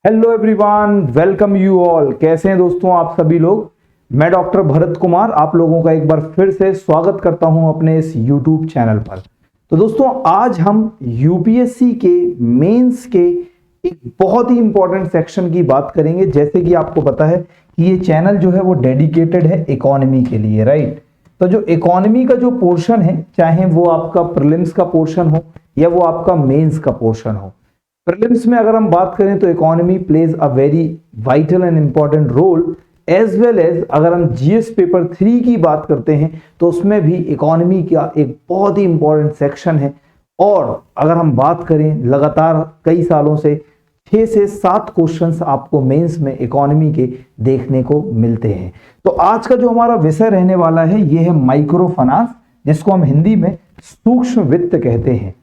Hello everyone, welcome you all. कैसे हैं दोस्तों आप सभी लोग। मैं डॉक्टर भरत कुमार आप लोगों का एक बार फिर से स्वागत करता हूं अपने इस यूट्यूब चैनल पर। तो दोस्तों आज हम यूपीएससी के मेंस के एक बहुत ही इंपॉर्टेंट सेक्शन की बात करेंगे। जैसे कि आपको पता है कि ये चैनल जो है वो डेडिकेटेड है इकोनॉमी के लिए, राइट। तो जो इकोनॉमी का जो पोर्शन है, चाहे वो आपका प्रीलिम्स का पोर्शन हो या वो आपका मेंस का पोर्शन हो, प्रीलिम्स में अगर हम बात करें तो economy plays a very vital and important role, as well as अगर हम जीएस पेपर 3 की बात करते हैं तो उसमें भी इकोनॉमी का एक बहुत ही इंपॉर्टेंट सेक्शन है। और अगर हम बात करें लगातार कई सालों से 6 से 7 क्वेश्चंस आपको मेंस में इकोनॉमी के देखने को मिलते हैं। तो आज का जो हमारा विषय रहने वाला है ये है माइक्रो फाइनेंस, जिसको हम हिंदी में सूक्ष्म वित्त कहते हैं।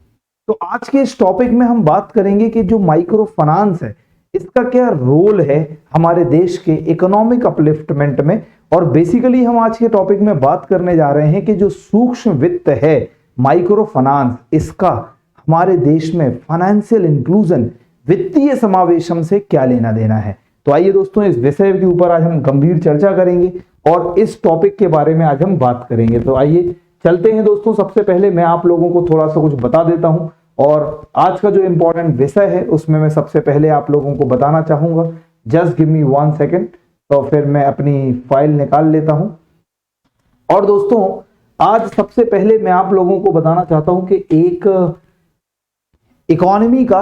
तो आज के इस टॉपिक में हम बात करेंगे कि जो माइक्रो फाइनेंस है इसका क्या रोल है हमारे देश के इकोनॉमिक अपलिफ्टमेंट में। और बेसिकली हम आज के टॉपिक में बात करने जा रहे हैं कि जो सूक्ष्म वित्त है माइक्रो फाइनेंस, इसका हमारे देश में फाइनेंशियल इंक्लूजन, वित्तीय समावेशन से क्या लेना देना है। तो आइए दोस्तों इस विषय के ऊपर आज हम गंभीर चर्चा करेंगे और इस टॉपिक के बारे में आज हम बात करेंगे। तो आइए चलते हैं दोस्तों। सबसे पहले मैं आप लोगों को थोड़ा सा कुछ बता देता हूं और आज का जो इंपॉर्टेंट विषय है उसमें मैं सबसे पहले आप लोगों को बताना चाहूंगा। Just give me 1 second. तो फिर मैं अपनी फाइल निकाल लेता हूं। और दोस्तों आज सबसे पहले मैं आप लोगों को बताना चाहता हूं कि एक इकोनॉमी का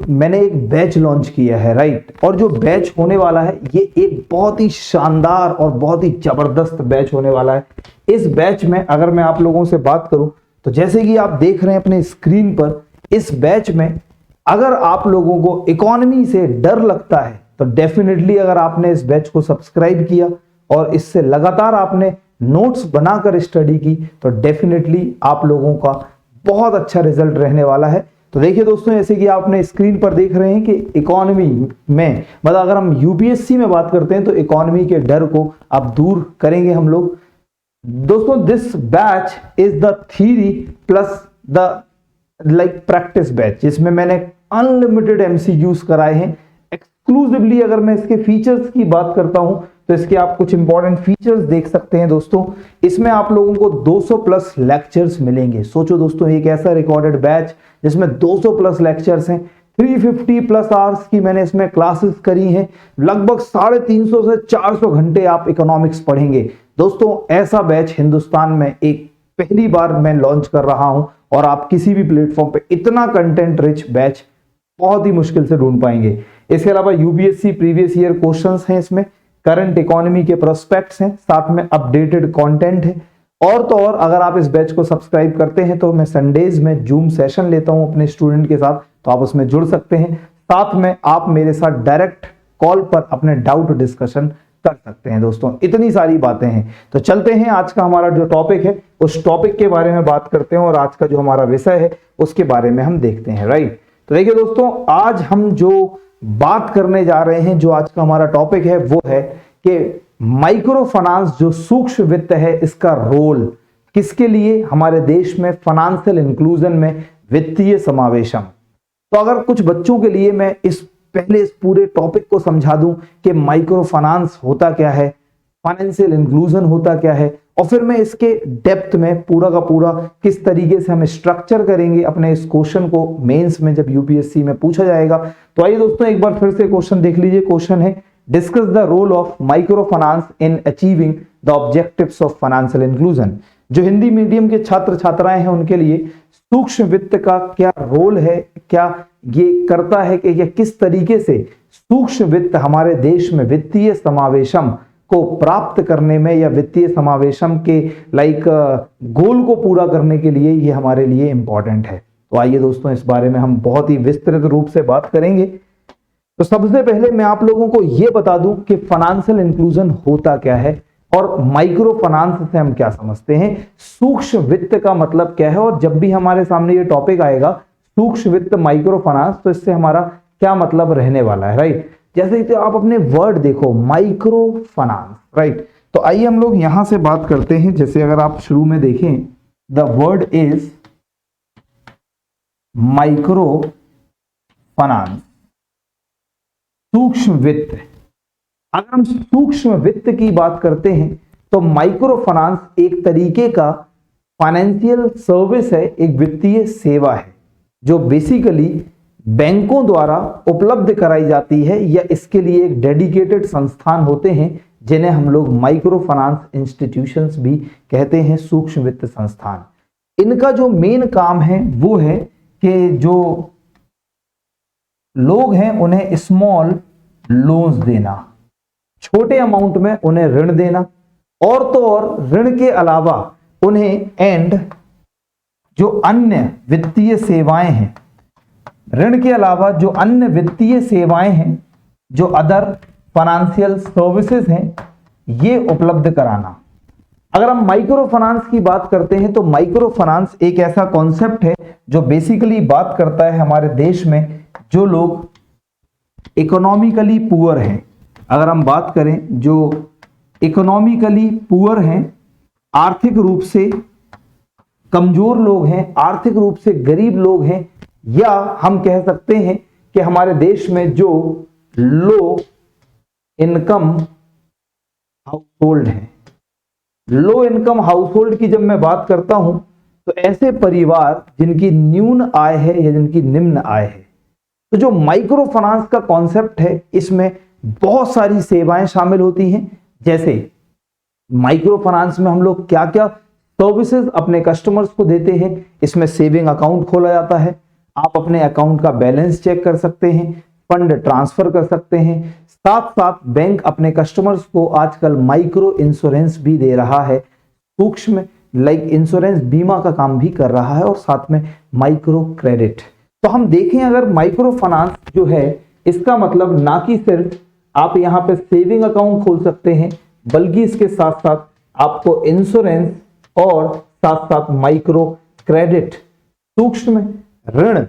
मैंने एक बैच लॉन्च किया है, राइट। और जो बैच होने वाला है ये एक बहुत ही शानदार और बहुत ही जबरदस्त बैच होने वाला है। इस बैच में अगर मैं आप लोगों से बात करूं तो जैसे कि आप देख रहे हैं अपने स्क्रीन पर, इस बैच में अगर आप लोगों को इकोनॉमी से डर लगता है तो डेफिनेटली अगर आपने इस बैच को सब्सक्राइब किया और इससे लगातार आपने नोट्स बनाकर स्टडी की तो डेफिनेटली आप लोगों का बहुत अच्छा रिजल्ट रहने वाला है। तो देखिए दोस्तों, जैसे कि आपने स्क्रीन पर देख रहे हैं कि इकोनॉमी में मतलब अगर हम यूपीएससी में बात करते हैं तो इकोनॉमी के डर को अब दूर करेंगे हम लोग। दोस्तों this batch is the theory plus the practice batch, जिसमें मैंने अनलिमिटेड एमसीक्यूज कराए हैं एक्सक्लूसिवली। अगर मैं इसके फीचर्स की बात करता हूं तो इसके आप कुछ इंपॉर्टेंट फीचर्स देख सकते हैं दोस्तों। इसमें आप लोगों को 200 प्लस लेक्चर्स मिलेंगे। सोचो दोस्तों, एक ऐसा रिकॉर्डेड बैच जिसमें 200 प्लस लेक्चर्स हैं, 350 प्लस आवर्स की मैंने इसमें क्लासेस करी हैं, लगभग 350 से 400 घंटे आप इकोनॉमिक्स पढ़ेंगे। दोस्तों ऐसा बैच हिंदुस्तान में एक पहली बार मैं लॉन्च कर रहा हूं और आप किसी भी प्लेटफॉर्म पे इतना कंटेंट रिच बैच बहुत ही मुश्किल से ढूंढ पाएंगे। इसके अलावा यूपीएससी प्रीवियस ईयर क्वेश्चंस हैं, इसमें करंट इकोनॉमी के प्रोस्पेक्ट्स हैं, साथ में अपडेटेड कंटेंट है। और तो और अगर आप इस बैच को सब्सक्राइब करते हैं तो मैं संडेज में जूम सेशन लेता हूं अपने स्टूडेंट के साथ, तो आप उसमें जुड़ सकते हैं। साथ में आप मेरे साथ डायरेक्ट कॉल पर अपने डाउट डिस्कशन कर सकते हैं। दोस्तों इतनी सारी बातें हैं। तो चलते हैं, आज का हमारा जो टॉपिक है उस टॉपिक के बारे में बात करते हैं और आज का जो हमारा विषय है उसके बारे में हम देखते हैं, राइट। तो देखिए दोस्तों, आज हम जो बात करने जा रहे हैं, जो आज का हमारा टॉपिक है वो है कि माइक्रो फाइनेंस जो सूक्ष्म वित्त है इसका रोल किसके लिए हमारे देश में फाइनेंशियल इंक्लूजन में वित्तीय समावेशन। तो अगर कुछ बच्चों के लिए मैं इस पूरे टॉपिक को समझा दूं कि माइक्रो फाइनेंस होता क्या है, फाइनेंशियल इंक्लूजन होता क्या है, और फिर मैं इसके डेप्थ में पूरा का पूरा किस तरीके से हम स्ट्रक्चर करेंगे अपने इस क्वेश्चन को मेंस में जब यूपीएससी में पूछा जाएगा। तो आइए दोस्तों एक बार फिर से क्वेश्चन देख लीजिए। क्वेश्चन है, discuss the role of micro finance in achieving the objectives of financial inclusion. जो हिंदी मीडियम के छात्र छात्राएं हैं उनके लिए सूक्ष्म वित्त का क्या रोल है, क्या ये करता है कि किस तरीके से सूक्ष्म वित्त हमारे देश में वित्तीय समावेशन को प्राप्त करने में या वित्तीय समावेशन के गोल को पूरा करने के लिए ये हमारे लिए इंपॉर्टेंट है। तो आइए दोस्तों इस बारे में हम बहुत ही विस्तृत रूप से बात करेंगे। तो सबसे पहले मैं आप लोगों को यह बता दूं कि फाइनेंशियल इंक्लूजन होता क्या है और माइक्रो फाइनेंस से हम क्या समझते हैं, सूक्ष्म वित्त का मतलब क्या है। और जब भी हमारे सामने ये टॉपिक आएगा सूक्ष्म वित्त माइक्रो फाइनेंस, तो इससे हमारा क्या मतलब रहने वाला है, राइट। जैसे कि आप अपने वर्ड देखो माइक्रो फाइनेंस, राइट। तो आइए हम लोग यहां से बात करते हैं। जैसे अगर आप शुरू में देखें, the word is micro finance, सूक्ष्म वित्त। अगर हम सूक्ष्म वित्त की बात करते हैं तो माइक्रो फाइनेंस एक तरीके का फाइनेंशियल सर्विस है, एक वित्तीय सेवा है जो बेसिकली बैंकों द्वारा उपलब्ध कराई जाती है, या इसके लिए एक डेडिकेटेड संस्थान होते हैं जिन्हें हम लोग माइक्रो फाइनेंस इंस्टीट्यूशंस भी कहते हैं, सूक्ष्म वित्त संस्थान। इनका जो मेन काम है वो है कि जो लोग हैं उन्हें स्मॉल लोन्स देना, छोटे अमाउंट में उन्हें ऋण देना, और तो और ऋण के अलावा उन्हें जो अन्य वित्तीय सेवाएं हैं, ऋण के अलावा जो अन्य वित्तीय सेवाएं हैं, जो अदर फाइनेंशियल सर्विसेज हैं, ये उपलब्ध कराना। अगर हम माइक्रो फाइनेंस की बात करते हैं तो माइक्रो फाइनेंस एक ऐसा कॉन्सेप्ट है जो बेसिकली बात करता है हमारे देश में जो लोग इकोनॉमिकली पुअर हैं। अगर हम बात करें जो इकोनॉमिकली पुअर हैं, आर्थिक रूप से कमजोर लोग हैं, आर्थिक रूप से गरीब लोग हैं, या हम कह सकते हैं कि हमारे देश में जो लो इनकम हाउसहोल्ड हैं। लो इनकम हाउसहोल्ड की जब मैं बात करता हूं तो ऐसे परिवार जिनकी न्यून आय है या जिनकी निम्न आय है। तो जो माइक्रो फाइनेंस का कॉन्सेप्ट है इसमें बहुत सारी सेवाएं शामिल होती हैं। जैसे माइक्रो फाइनेंस में हम लोग क्या क्या सर्विसेज अपने कस्टमर्स को देते हैं, इसमें सेविंग अकाउंट खोला जाता है, आप अपने अकाउंट का बैलेंस चेक कर सकते हैं, फंड ट्रांसफर कर सकते हैं, साथ साथ बैंक अपने कस्टमर्स को आजकल माइक्रो इंश्योरेंस भी दे रहा है, सूक्ष्म लाइक इंश्योरेंस बीमा का काम भी कर रहा है, और साथ में माइक्रो क्रेडिट। तो हम देखें अगर माइक्रो फाइनेंस जो है इसका मतलब ना कि सिर्फ आप यहाँ पे सेविंग अकाउंट खोल सकते हैं, बल्कि इसके साथ साथ आपको इंश्योरेंस और साथ साथ माइक्रो क्रेडिट, सूक्ष्म ऋण,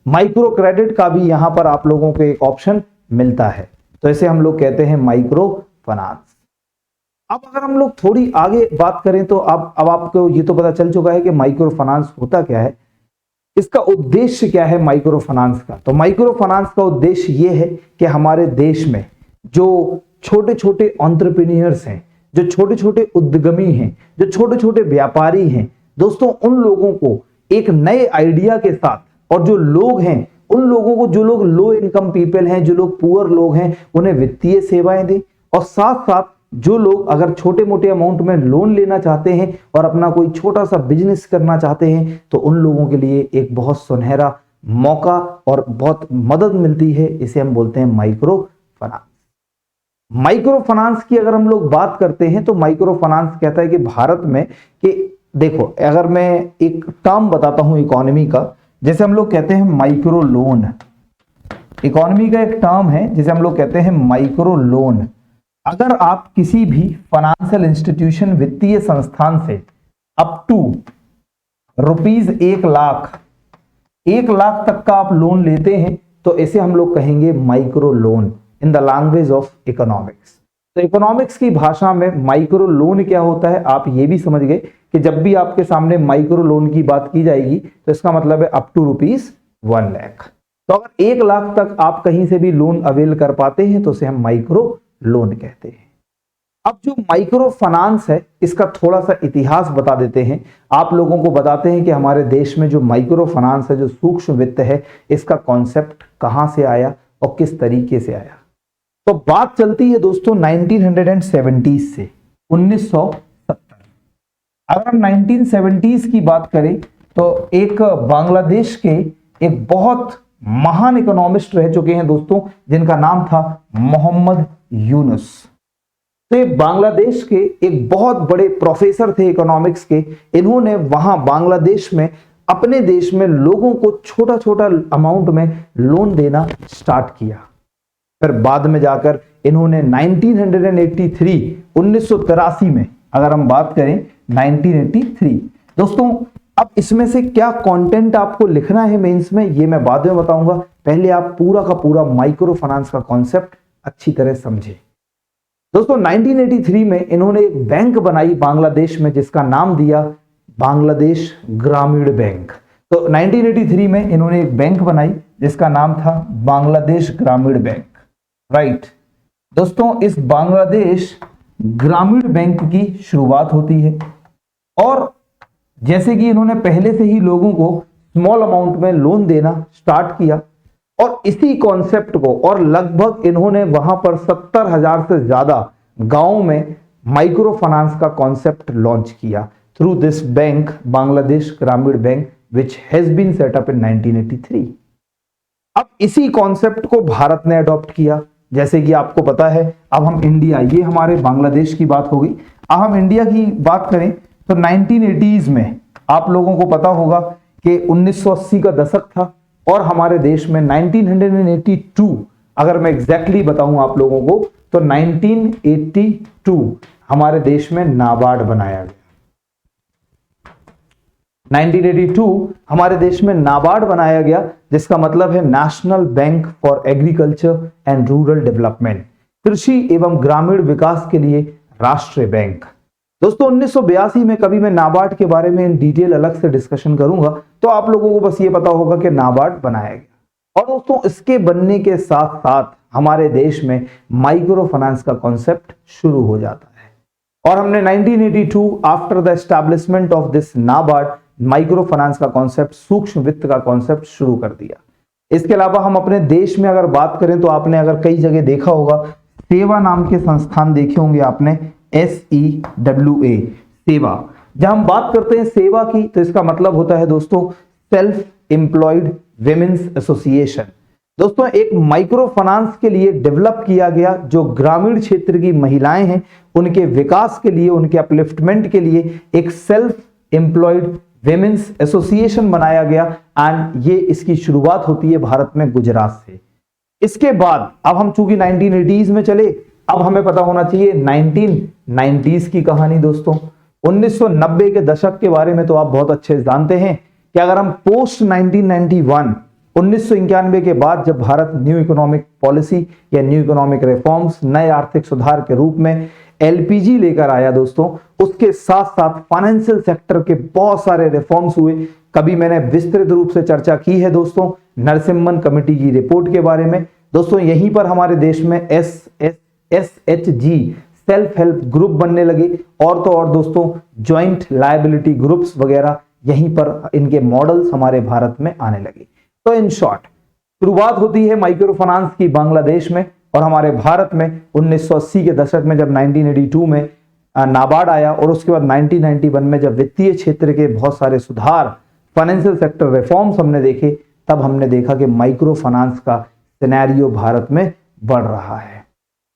माइक्रो क्रेडिट का भी यहां पर आप लोगों को एक ऑप्शन मिलता है। तो इसे हम लोग कहते हैं माइक्रो फाइनेंस। अब अगर हम लोग थोड़ी आगे बात करें तो अब आपको ये तो पता चल चुका है कि माइक्रो फाइनेंस होता क्या है, इसका उद्देश्य क्या है माइक्रो फाइनेंस का। तो माइक्रो फाइनेंस का उद्देश्य ये है कि हमारे देश में जो छोटे छोटे एंटरप्रेन्योर्स हैं, जो छोटे छोटे उद्यमी हैं, जो छोटे छोटे व्यापारी हैं, दोस्तों उन लोगों को एक नए आइडिया के साथ, और जो लोग हैं उन लोगों को, जो लोग लो इनकम पीपल हैं, जो लोग पुअर लोग हैं, उन्हें वित्तीय सेवाएं दें, और साथ साथ जो लोग अगर छोटे मोटे अमाउंट में लोन लेना चाहते हैं और अपना कोई छोटा सा बिजनेस करना चाहते हैं तो उन लोगों के लिए एक बहुत सुनहरा मौका और बहुत मदद मिलती है। इसे हम बोलते हैं माइक्रो फाइनेंस। माइक्रो फाइनेंस की अगर हम लोग बात करते हैं तो माइक्रो फाइनेंस कहता है कि भारत में, कि देखो अगर मैं एक टर्म बताता हूं इकोनॉमी का, जैसे हम लोग कहते हैं माइक्रो लोन, इकोनॉमी का एक टर्म है जिसे हम लोग कहते हैं माइक्रो लोन। अगर आप किसी भी फाइनेंशियल इंस्टीट्यूशन, वित्तीय संस्थान से अप टू रुपीज 1 लाख तक का आप लोन लेते हैं तो इसे हम लोग कहेंगे micro loan in the language of economics. तो इकोनॉमिक्स की भाषा में माइक्रो लोन क्या होता है आप ये भी समझ गए कि जब भी आपके सामने माइक्रो लोन की बात की जाएगी तो इसका मतलब है अप टू रुपीज 1 लाख। तो अगर 1 लाख तक आप कहीं से भी लोन अवेल कर पाते हैं तो उसे हम माइक्रो लोन कहते हैं। अब जो माइक्रो फाइनेंस है इसका थोड़ा सा इतिहास बता देते हैं, आप लोगों को बताते हैं कि हमारे देश में जो माइक्रो फाइनेंस है, जो सूक्ष्म वित्त है, इसका कॉन्सेप्ट कहां से आया और किस तरीके से आया। तो बात चलती है दोस्तों 1970 से 1970। अगर हम 1970s की बात करें तो एक बांग्लादेश के एक बहुत महान इकोनॉमिस्ट रह चुके हैं दोस्तों, जिनका नाम था मोहम्मद यूनुस। तो ये बांग्लादेश के एक बहुत बड़े प्रोफेसर थे इकोनॉमिक्स के। इन्होंने वहां बांग्लादेश में अपने देश में लोगों को छोटा छोटा अमाउंट में लोन देना स्टार्ट किया। फिर बाद में जाकर इन्होंने 1983 में, अगर हम बात करें 1983 दोस्तों, अब इसमें से क्या कंटेंट आपको लिखना है मेंस में ये मैं बाद में बताऊंगा। पहले आप पूरा का पूरा माइक्रो फाइनेंस का कॉन्सेप्ट अच्छी तरह समझे। दोस्तों 1983 में इन्होंने एक बैंक बनाई बांग्लादेश में जिसका नाम दिया बांग्लादेश ग्रामीण बैंक। तो 1983 में इन्होंने एक बैंक बनाई जिसका नाम था बांग्लादेश ग्रामीण बैंक। राइट। दोस्तों इस बांग्लादेश ग्रामीण बैंक की शुरुआत होती है और जैसे कि इन्होंने पहले से ही लोगों को स्मॉल अमाउंट में लोन देना स्टार्ट किया और इसी कॉन्सेप्ट को और लगभग इन्होंने वहां पर 70,000 से ज्यादा गांवों में माइक्रो फाइनेंस का कॉन्सेप्ट लॉन्च किया through this bank, Bangladesh Grameen bank, which has been set up in 1983। अब इसी कॉन्सेप्ट को भारत ने अडॉप्ट किया। जैसे कि आपको पता है, अब हम इंडिया, ये हमारे बांग्लादेश की बात हो गई, अब हम इंडिया की बात करें तो 1980s में आप लोगों को पता होगा कि 1980 का दशक था और हमारे देश में 1982, अगर मैं एग्जैक्टली बताऊं आप लोगों को तो 1982 हमारे देश में नाबार्ड बनाया गया। 1982 हमारे देश में नाबार्ड बनाया गया, जिसका मतलब है national bank for agriculture and rural development, कृषि एवं ग्रामीण विकास के लिए राष्ट्रीय बैंक। दोस्तों 1982 में कभी मैं नाबार्ड के बारे में इन डिटेल अलग से डिस्कशन करूंगा, तो आप लोगों को बस ये पता होगा कि नाबार्ड बनाया गया। और दोस्तों इसके बनने के साथ साथ हमारे देश में माइक्रो फाइनेंस का कॉन्सेप्ट शुरू हो जाता है और हमने 1982 after the establishment of this NABARD micro finance का कॉन्सेप्ट, सूक्ष्म वित्त का कॉन्सेप्ट शुरू कर दिया। इसके अलावा हम अपने देश में अगर बात करें तो आपने अगर कई जगह देखा होगा, सेवा नाम के संस्थान देखे होंगे आपने, SEWA, सेवा। जब हम बात करते हैं सेवा की तो इसका मतलब होता है दोस्तों सेल्फ एम्प्लॉयड विमेन्स एसोसिएशन। दोस्तों एक माइक्रो फाइनेंस के लिए डेवलप किया गया, जो ग्रामीण क्षेत्र की महिलाएं हैं उनके विकास के लिए, उनके अपलिफ्टमेंट के लिए एक सेल्फ एम्प्लॉयड विमेन्स एसोसिएशन बनाया गया एंड ये इसकी शुरुआत होती है भारत में गुजरात से। इसके बाद अब हम चूंकि 1980s में चले, अब हमें पता होना चाहिए 1990s की कहानी। दोस्तों 1990 के दशक के बारे में तो आप बहुत अच्छे जानते हैं कि अगर हम पोस्ट 1991 1991 के बाद जब भारत न्यू इकोनॉमिक पॉलिसी या न्यू इकोनॉमिक रिफॉर्म्स, नए आर्थिक सुधार के रूप में LPG लेकर आया दोस्तों, उसके साथ साथ फाइनेंशियल सेक्टर के बहुत सारे रिफॉर्म्स हुए। कभी मैंने विस्तृत रूप से चर्चा की है दोस्तों नरसिम्हन कमेटी की रिपोर्ट के बारे में। दोस्तों यहीं पर हमारे देश में SHG सेल्फ हेल्प ग्रुप बनने लगे और तो और दोस्तों ज्वाइंट लायबिलिटी ग्रुप्स वगैरह, यहीं पर इनके मॉडल्स हमारे भारत में आने लगे। तो इन शॉर्ट शुरुआत होती है माइक्रो फाइनेंस की बांग्लादेश में और हमारे भारत में 1980 के दशक में जब 1982 में नाबार्ड आया और उसके बाद 1991 में जब वित्तीय क्षेत्र के बहुत सारे सुधार, फाइनेंशियल सेक्टर रिफॉर्म्स हमने देखे, तब हमने देखा कि माइक्रो फाइनेंस का सिनेरियो भारत में बढ़ रहा है।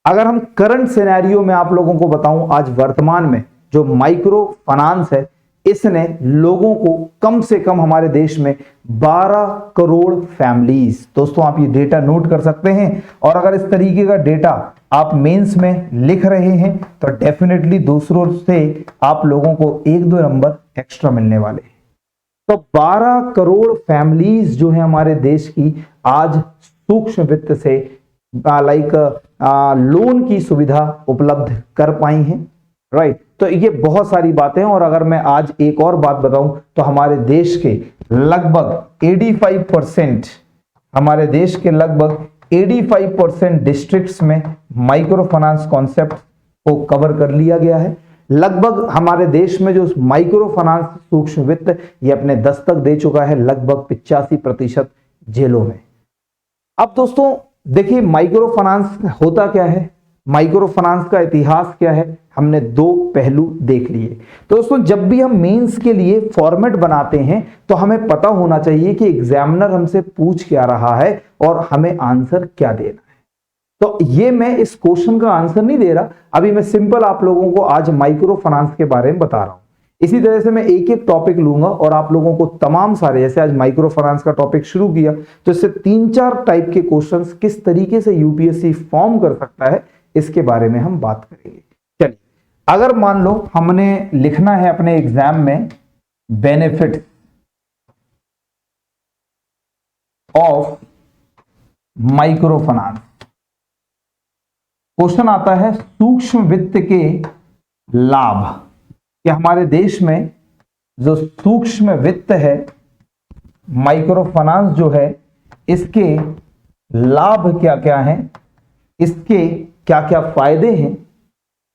अगर हम करंट सिनेरियो में आप लोगों को बताऊं, आज वर्तमान में जो माइक्रो फाइनेंस है इसने लोगों को कम से कम हमारे देश में 12 करोड़ फैमिलीज, दोस्तों आप ये डेटा नोट कर सकते हैं और अगर इस तरीके का डेटा आप मेंस में लिख रहे हैं तो डेफिनेटली दूसरों से आप लोगों को 1-2 नंबर एक्स्ट्रा मिलने वाले हैं। तो 12 करोड़ फैमिलीज जो है हमारे देश की आज सूक्ष्म वित्त से लोन की सुविधा उपलब्ध कर पाई हैं। राइट, तो ये बहुत सारी बातें हैं। और अगर मैं आज एक और बात बताऊं तो हमारे देश के लगभग 85%, हमारे देश के लगभग 85% डिस्ट्रिक्ट्स में माइक्रो फाइनेंस कॉन्सेप्ट को कवर कर लिया गया है। लगभग हमारे देश में जो माइक्रो फाइनेंस सूक्ष्म वित्त ये अपने दस्तक दे चुका है लगभग 85% जेलों में। अब दोस्तों देखिए माइक्रो फाइनेंस होता क्या है, माइक्रो फाइनेंस का इतिहास क्या है, हमने 2 पहलू देख लिए। तो दोस्तों जब भी हम मेंस के लिए फॉर्मेट बनाते हैं तो हमें पता होना चाहिए कि एग्जामिनर हमसे पूछ क्या रहा है और हमें आंसर क्या देना है। तो ये मैं इस क्वेश्चन का आंसर नहीं दे रहा, अभी मैं सिंपल आप लोगों को आज माइक्रो फाइनेंस के बारे में बता रहा हूं। इसी तरह से मैं एक एक टॉपिक लूंगा और आप लोगों को तमाम सारे, जैसे आज माइक्रो फाइनेंस का टॉपिक शुरू किया तो इससे 3-4 टाइप के क्वेश्चंस किस तरीके से यूपीएससी फॉर्म कर सकता है इसके बारे में हम बात करेंगे। चलिए, अगर मान लो हमने लिखना है अपने एग्जाम में benefit of micro finance, question आता है सूक्ष्म वित्त के लाभ, कि हमारे देश में जो सूक्ष्म वित्त है, माइक्रो फाइनेंस जो है, इसके लाभ क्या क्या हैं इसके क्या क्या फायदे हैं,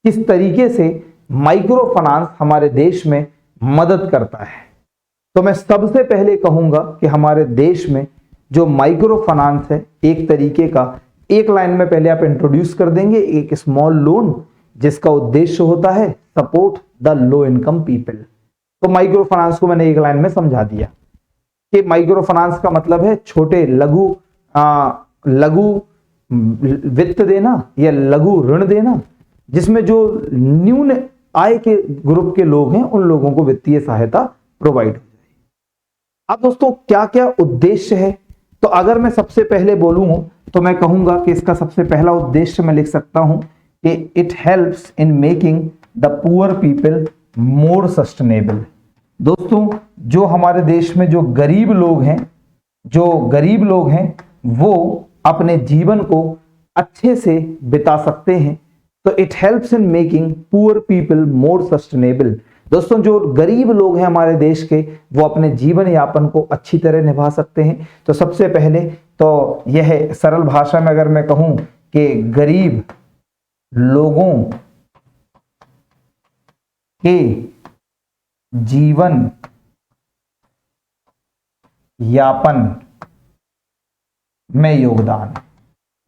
किस तरीके से माइक्रो फाइनेंस हमारे देश में मदद करता है। तो मैं सबसे पहले कहूंगा कि हमारे देश में जो माइक्रो फाइनेंस है एक तरीके का, एक लाइन में पहले आप इंट्रोड्यूस कर देंगे, एक स्मॉल लोन जिसका उद्देश्य होता है support the low income people. तो माइक्रो फाइनेंस को मैंने एक लाइन में समझा दिया कि माइक्रो फाइनेंस का मतलब है छोटे लघु वित्त देना या लघु ऋण देना, जिसमें जो न्यून आय के ग्रुप के लोग हैं उन लोगों को वित्तीय सहायता प्रोवाइड हो जाए। अब दोस्तों क्या क्या उद्देश्य है, तो अगर मैं सबसे पहले बोलूं तो मैं कहूंगा कि इसका सबसे पहला उद्देश्य मैं लिख सकता हूं कि it helps in making the poor people more sustainable. दोस्तों जो हमारे देश में जो गरीब लोग हैं वो अपने जीवन को अच्छे से बिता सकते हैं। तो it helps in making poor people more sustainable. दोस्तों जो गरीब लोग हैं हमारे देश के, वो अपने जीवन यापन को अच्छी तरह निभा सकते हैं। तो सबसे पहले तो यह सरल भाषा में अगर मैं कहूं कि गरीब लोगों के जीवन यापन में योगदान,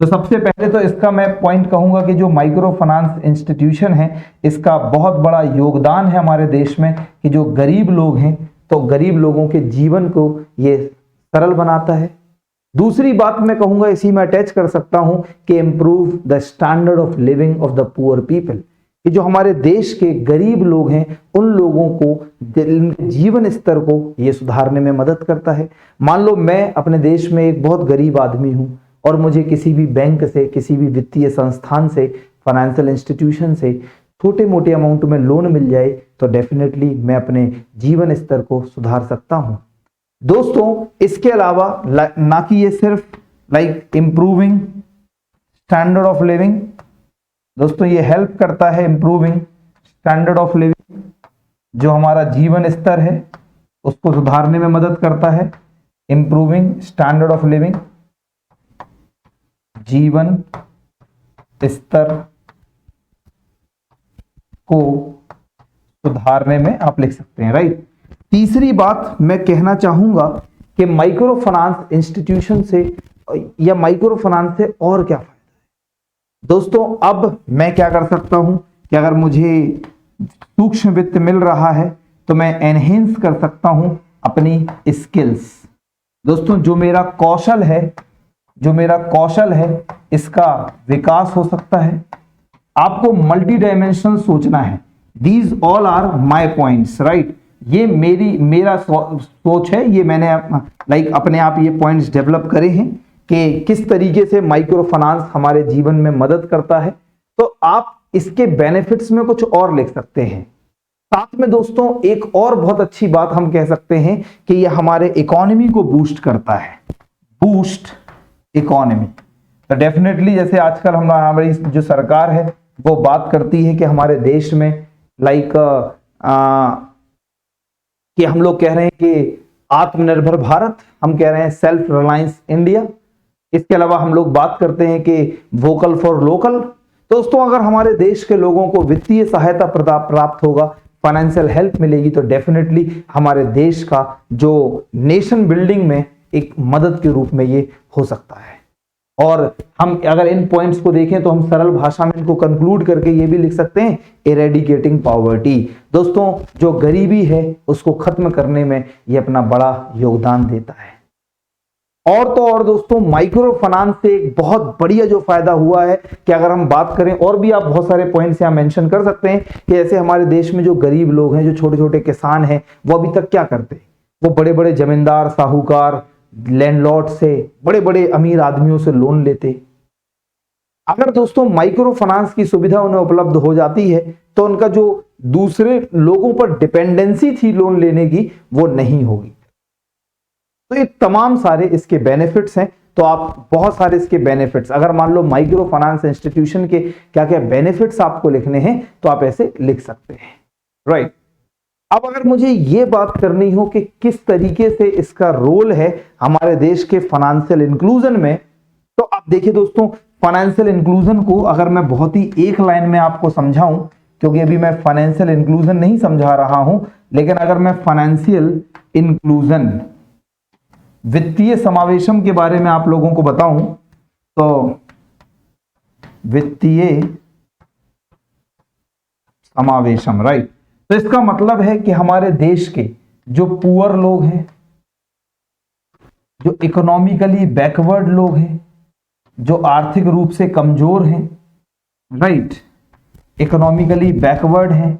तो सबसे पहले तो इसका मैं पॉइंट कहूंगा कि जो माइक्रो फाइनेंस इंस्टीट्यूशन है इसका बहुत बड़ा योगदान है हमारे देश में कि जो गरीब लोग हैं तो गरीब लोगों के जीवन को ये सरल बनाता है। दूसरी बात मैं कहूंगा, इसी में अटैच कर सकता हूं कि improve the standard of living of the poor people, कि जो हमारे देश के गरीब लोग हैं उन लोगों को जीवन स्तर को ये सुधारने में मदद करता है। मान लो मैं अपने देश में एक बहुत गरीब आदमी हूं और मुझे किसी भी बैंक से, किसी भी वित्तीय संस्थान से, फाइनेंशियल इंस्टीट्यूशन से छोटे मोटे अमाउंट में लोन मिल जाए तो डेफिनेटली मैं अपने जीवन स्तर को सुधार सकता हूं। दोस्तों इसके अलावा ना कि ये सिर्फ like improving standard of living, दोस्तों ये हेल्प करता है इंप्रूविंग स्टैंडर्ड ऑफ लिविंग, जो हमारा जीवन स्तर है उसको सुधारने में मदद करता है। इंप्रूविंग स्टैंडर्ड ऑफ लिविंग, जीवन स्तर को सुधारने में आप लिख सकते हैं, राइट। तीसरी बात मैं कहना चाहूंगा कि माइक्रो फाइनेंस इंस्टीट्यूशन से या माइक्रो फाइनेंस से और क्या फायदा है। दोस्तों अब मैं क्या कर सकता हूं कि अगर मुझे सूक्ष्म वित्त मिल रहा है तो मैं एनहेंस कर सकता हूं अपनी स्किल्स। दोस्तों जो मेरा कौशल है इसका विकास हो सकता है। आपको मल्टी डायमेंशनल सोचना है। These all are my points, right. ये मेरा सोच है, ये मैंने अपने आप ये पॉइंट्स डेवलप करे हैं कि किस तरीके से माइक्रो फाइनेंस हमारे जीवन में मदद करता है। तो आप इसके बेनिफिट्स में कुछ और लिख सकते हैं। साथ में दोस्तों एक और बहुत अच्छी बात हम कह सकते हैं कि ये हमारे इकोनॉमी को बूस्ट करता है, बूस्ट इकोनॉमी। तो डेफिनेटली जैसे आजकल हमारी जो सरकार है वो बात करती है कि हमारे देश में कि हम लोग कह रहे हैं कि आत्मनिर्भर भारत, हम कह रहे हैं सेल्फ रिलायंस इंडिया। इसके अलावा हम लोग बात करते हैं कि वोकल फॉर लोकल। दोस्तों अगर हमारे देश के लोगों को वित्तीय सहायता प्राप्त होगा, फाइनेंशियल हेल्प मिलेगी, तो डेफिनेटली हमारे देश का जो नेशन बिल्डिंग में एक मदद के रूप में ये हो सकता है। और हम अगर इन पॉइंट्स को देखें तो हम सरल भाषा में इनको कंक्लूड करके ये भी लिख सकते हैं, इरेडिकेटिंग पॉवर्टी। दोस्तों जो गरीबी है उसको खत्म करने में ये अपना बड़ा योगदान देता है। और तो और दोस्तों माइक्रो फाइनेंस से एक बहुत बढ़िया जो फायदा हुआ है कि अगर हम बात करें, और भी आप बहुत सारे पॉइंट्स यहाँ मेंशन कर सकते हैं कि जैसे हमारे देश में जो गरीब लोग हैं, जो छोटे छोटे किसान हैं, वो अभी तक क्या करते हैं, वो बड़े बड़े जमींदार, साहूकार, लैंडलॉर्ड से, बड़े बड़े अमीर आदमियों से लोन लेते। अगर दोस्तों माइक्रो फाइनेंस की सुविधा उन्हें उपलब्ध हो जाती है तो उनका जो दूसरे लोगों पर डिपेंडेंसी थी लोन लेने की वो नहीं होगी। तो ये तमाम सारे इसके बेनिफिट्स हैं। तो आप बहुत सारे इसके बेनिफिट्स, अगर मान लो माइक्रो फाइनेंस इंस्टीट्यूशन के क्या क्या बेनिफिट्स आपको लिखने हैं तो आप ऐसे लिख सकते हैं, राइट। अब अगर मुझे ये बात करनी हो कि किस तरीके से इसका रोल है हमारे देश के फाइनेंशियल इंक्लूजन में, तो आप देखिए दोस्तों फाइनेंशियल इंक्लूजन को अगर मैं बहुत ही एक लाइन में आपको समझाऊं, क्योंकि अभी मैं फाइनेंशियल इंक्लूजन नहीं समझा रहा हूं, लेकिन अगर मैं फाइनेंशियल इंक्लूजन वित्तीय समावेशम के बारे में आप लोगों को बताऊं तो वित्तीय समावेशम, राइट। तो इसका मतलब है कि हमारे देश के जो पुअर लोग हैं, जो इकोनॉमिकली बैकवर्ड लोग हैं, जो आर्थिक रूप से कमजोर हैं, राइट, इकोनॉमिकली बैकवर्ड हैं,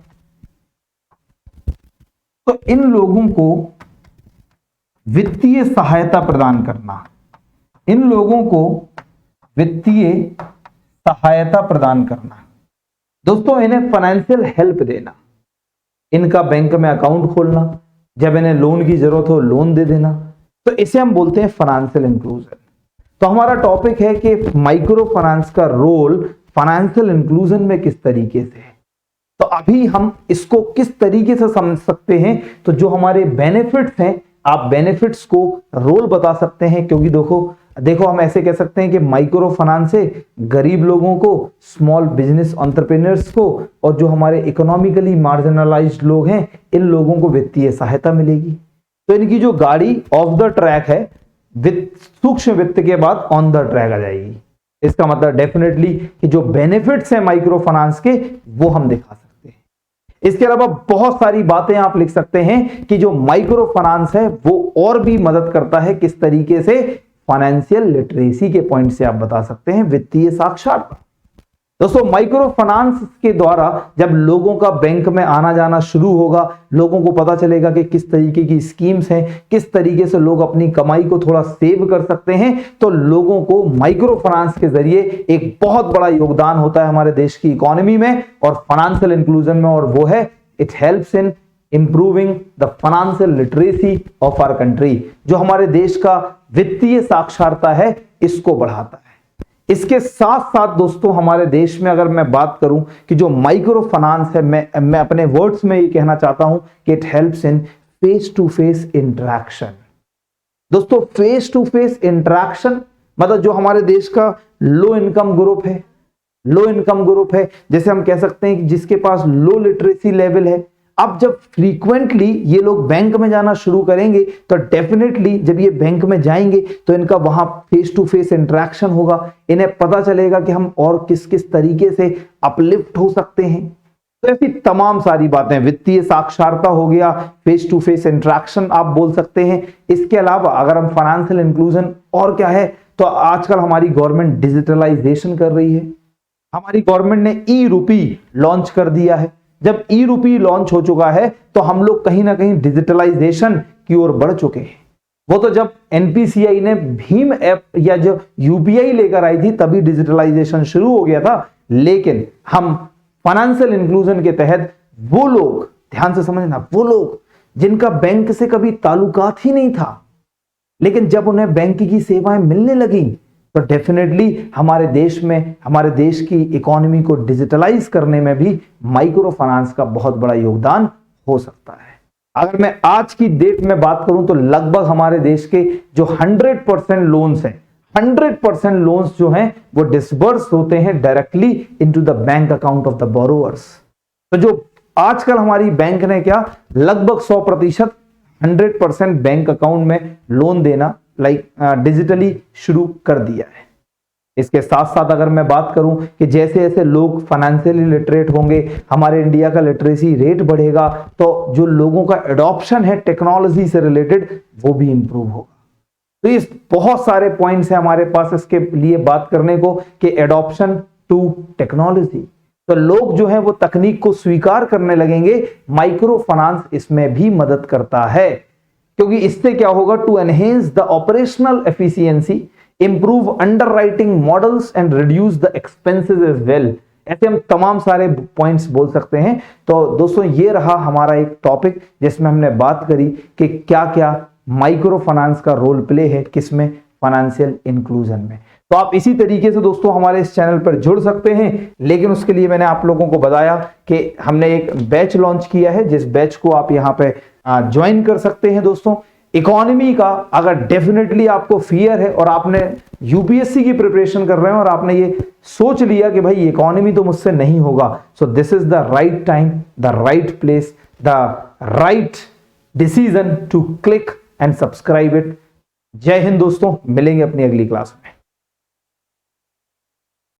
तो इन लोगों को वित्तीय सहायता प्रदान करना, इन लोगों को वित्तीय सहायता प्रदान करना, दोस्तों इन्हें फाइनेंशियल हेल्प देना, इनका बैंक में अकाउंट खोलना, जब इन्हें लोन की जरूरत हो लोन दे देना, तो इसे हम बोलते हैं फाइनेंशियल इंक्लूजन। तो हमारा टॉपिक है कि माइक्रो फाइनेंस का रोल फाइनेंशियल इंक्लूजन में किस तरीके से है। तो अभी हम इसको किस तरीके से समझ सकते हैं, तो जो हमारे बेनिफिट्स हैं, आप बेनिफिट्स को रोल बता सकते हैं, क्योंकि देखो हम ऐसे कह सकते हैं कि माइक्रो फाइनेंस से गरीब लोगों को, स्मॉल बिजनेस एंटरप्रेन्योर्स को, और जो हमारे इकोनॉमिकली मार्जिनलाइज्ड लोग हैं, इन लोगों को वित्तीय सहायता मिलेगी। तो इनकी जो गाड़ी ऑफ द ट्रैक है, सूक्ष्म वित्त के बाद ऑन द ट्रैक आ जाएगी। इसका मतलब डेफिनेटली कि जो बेनिफिट्स हैं माइक्रो फाइनेंस के, वो हम दिखा सकते हैं। इसके अलावा बहुत सारी बातें आप लिख सकते हैं कि जो माइक्रो फाइनेंस है वो और भी मदद करता है, किस तरीके से, फाइनेंशियल लिटरेसी के पॉइंट से आप बता सकते हैं वित्तीय साक्षरता। दोस्तों माइक्रो फाइनेंस के द्वारा जब लोगों का बैंक में आना जाना शुरू होगा, लोगों को पता चलेगा कि किस तरीके की स्कीम्स हैं, किस तरीके से लोग अपनी कमाई को थोड़ा सेव कर सकते हैं, तो लोगों को माइक्रो फाइनेंस के जरिए एक बहुत बड़ा योगदान होता है हमारे देश की इकोनॉमी में और फाइनेंशियल इंक्लूजन में, और वो है it helps in improving the financial literacy of our country. जो हमारे देश का वित्तीय साक्षरता है, इसको बढ़ाता है। इसके साथ साथ दोस्तों हमारे देश में अगर मैं बात करूं कि जो माइक्रो फाइनेंस है, मैं अपने वर्ड्स में ये कहना चाहता हूं कि it helps in face to face interaction. दोस्तों फेस टू फेस इंटरेक्शन मतलब जो हमारे देश का लो इनकम ग्रुप है, लो इनकम ग्रुप है, जैसे हम कह सकते हैं कि जिसके पास लो लिटरेसी लेवल है, अब जब फ्रीक्वेंटली ये लोग बैंक में जाना शुरू करेंगे, तो डेफिनेटली जब ये बैंक में जाएंगे तो इनका वहां फेस टू फेस इंटरेक्शन होगा, इन्हें पता चलेगा कि हम और किस किस तरीके से अपलिफ्ट हो सकते हैं। तो ऐसी तमाम सारी बातें, वित्तीय साक्षरता हो गया, फेस टू फेस इंटरेक्शन आप बोल सकते हैं। इसके अलावा अगर हम फाइनेंशियल इंक्लूजन और क्या है, तो आजकल हमारी गवर्नमेंट डिजिटलाइजेशन कर रही है। हमारी गवर्नमेंट ने ई रूपी लॉन्च कर दिया है। जब ई रूपी लॉन्च हो चुका है तो हम लोग कहीं ना कहीं डिजिटलाइजेशन की ओर बढ़ चुके हैं। वो तो जब एनपीसीआई ने भीम ऐप या जो यूपीआई लेकर आई थी तभी डिजिटलाइजेशन शुरू हो गया था, लेकिन हम फाइनेंशियल इंक्लूजन के तहत वो लोग, ध्यान से समझना, वो लोग जिनका बैंक से कभी ताल्लुकात ही नहीं था, लेकिन जब उन्हें बैंक की सेवाएं मिलने लगी तो डेफिनेटली हमारे देश में, हमारे देश की इकोनॉमी को डिजिटलाइज करने में भी माइक्रो फाइनेंस का बहुत बड़ा योगदान हो सकता है। अगर मैं आज की डेट में बात करूं तो लगभग हमारे देश के जो 100% लोन्स हैं, 100% लोन्स जो हैं वो डिसबर्स होते हैं directly into the bank account of the borrowers. तो जो आजकल हमारी बैंक ने क्या लगभग 100% 100% बैंक अकाउंट में लोन देना डिजिटली शुरू कर दिया है। इसके साथ साथ अगर मैं बात करूं कि जैसे जैसे लोग फाइनेंशियली लिटरेट होंगे, हमारे इंडिया का लिटरेसी रेट बढ़ेगा, तो जो लोगों का एडॉप्शन है टेक्नोलॉजी से रिलेटेड वो भी इंप्रूव होगा। तो इस बहुत सारे पॉइंट्स हैं हमारे पास इसके लिए बात करने को कि एडॉप्शन टू टेक्नोलॉजी, तो लोग जो है वो तकनीक को स्वीकार करने लगेंगे। माइक्रो फाइनेंस इसमें भी मदद करता है, क्योंकि इससे क्या होगा, to enhance the operational efficiency, improve underwriting models and reduce the expenses as well. ऐसे हम तमाम सारे पॉइंट्स बोल सकते हैं। तो दोस्तों ये रहा हमारा एक टॉपिक जिसमें हमने बात करी कि क्या क्या माइक्रो फाइनेंस का रोल प्ले है, किसमें, फाइनेंशियल इंक्लूजन में। तो आप इसी तरीके से दोस्तों हमारे इस चैनल पर जुड़ सकते हैं, लेकिन उसके लिए मैंने आप लोगों को बताया कि हमने एक बैच लॉन्च किया है, जिस बैच को आप यहाँ पे ज्वाइन कर सकते हैं। दोस्तों इकोनॉमी का अगर डेफिनेटली आपको फियर है और आपने यूपीएससी की प्रिपरेशन कर रहे हैं और आपने ये सोच लिया कि भाई इकोनॉमी तो मुझसे नहीं होगा, so this is the right time, the right place, the right decision to click and subscribe it. जय हिंद दोस्तों, मिलेंगे अपनी अगली क्लास में।